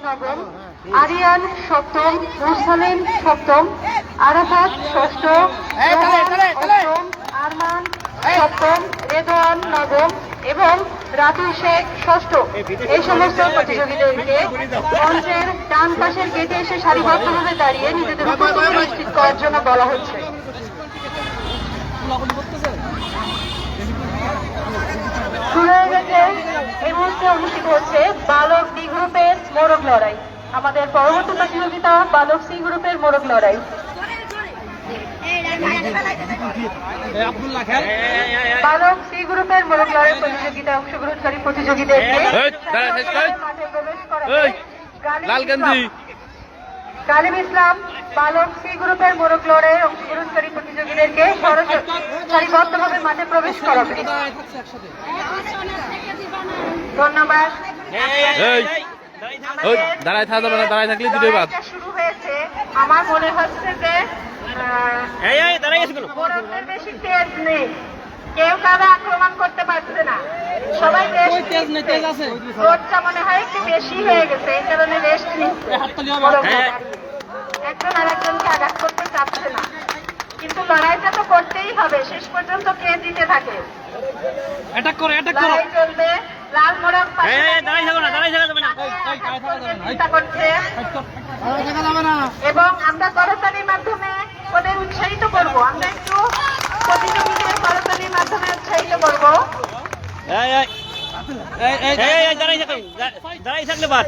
নবম, আরিয়ান সপ্তম, মুরসালিন সপ্তম, আরাফাত ষষ্ঠ, অষ্টম, আরমান সপ্তম, রেদওয়ান নবম এবং রাতুল শেখ ষষ্ঠ। এই সমস্ত প্রতিযোগীদেরকে মঞ্চের ডান পাশের গেটে এসে সারিবদ্ধভাবে দাঁড়িয়ে নিজেদের উপস্থিতি নিশ্চিত করার জন্য বলা হচ্ছে। শুরু হয়ে গেছে, এই মুহূর্তে অনুষ্ঠিত হচ্ছে বালক ডি গ্রুপের মোরগ লড়াই। আমাদের পরবর্তী প্রতিযোগিতা বালক সি গ্রুপের মোরগ লড়াই। বালক সি গ্রুপের মোরগ লড়াই প্রতিযোগিতায় অংশগ্রহণকারী প্রতিযোগীদেরকে মাঠে প্রবেশ করাবে গালিব ইসলাম। বালক সি গ্রুপের মোরগ লড়াইয়ে অংশগ্রহণকারী প্রতিযোগীদেরকে সারিবদ্ধভাবে মাঠে প্রবেশ করাবে। ধন্যবাদ। দাঁড়ায় থাকা যাবে না, দাঁড়ায় থাকলে দুটোই বাদ। শুরু হয়েছে, আমার মনে হচ্ছে যে মোরগদের বেশি তেজ নেই, কেউ কারো আক্রমণ করতে পারছে না, সবাই রোদটা মনে হয় একটু বেশি হয়ে গেছে, এই কারণে রেস্ট নিচ্ছে। একজন আর একজনকে আঘাত করতে চাচ্ছে না, কিন্তু লড়াইটা তো করতেই হবে, শেষ পর্যন্ত কে জিতে থাকে। লড়াই চলবে, লাল মোরগ চিন্তা করছে এবং আমরা করতালির মাধ্যমে ওদের উৎসাহিত করবো। আমরা একটু প্রতিযোগীদের করতালির মাধ্যমে উৎসাহিত করবো। দাঁড়াই থাকলে বাদ।